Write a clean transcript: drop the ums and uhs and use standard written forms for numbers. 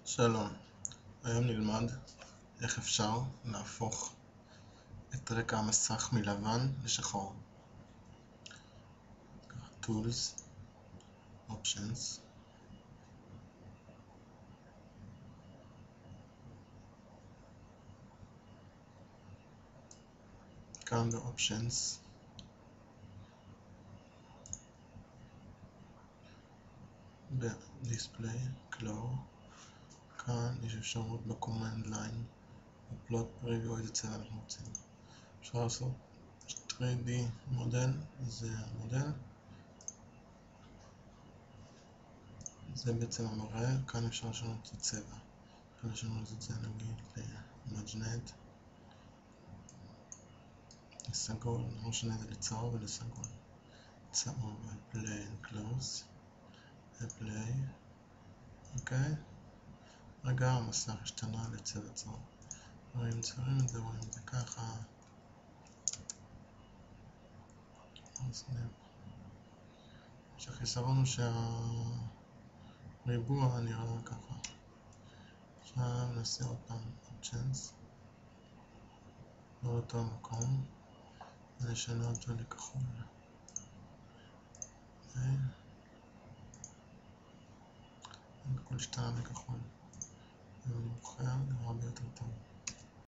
שלום, היום נלמד איך אפשר להפוך את רקע המסך מלבן לשחור. Tools, Options, כאן ב-Options, ב-Display, Color, כאן יש אפשרות ב-Command Line, ב-Plot Preview איזה צבע אנחנו רוצים. אפשר לעשות 3D מודל, זה המודל, זה בעצם המראה, כאן אפשר לשנות את הצבע. כאן לשנות את זה נגיד למג'נט, לסגול, לא משנה את זה לצהוב ולסגול. צהוב, Play and Close, Play, אוקיי? רגע המסך השתנה לצבע צהוב. רואים את זה, רואים את זה ככה. שהחיסרון הוא שהריבוע נראה ככה. עכשיו נעשה עוד פעם Options באותו מקום ונשנה אותו לכחול. הכל השתנה לכחול. אם אני בוחר, נראה הרבה יותר טוב.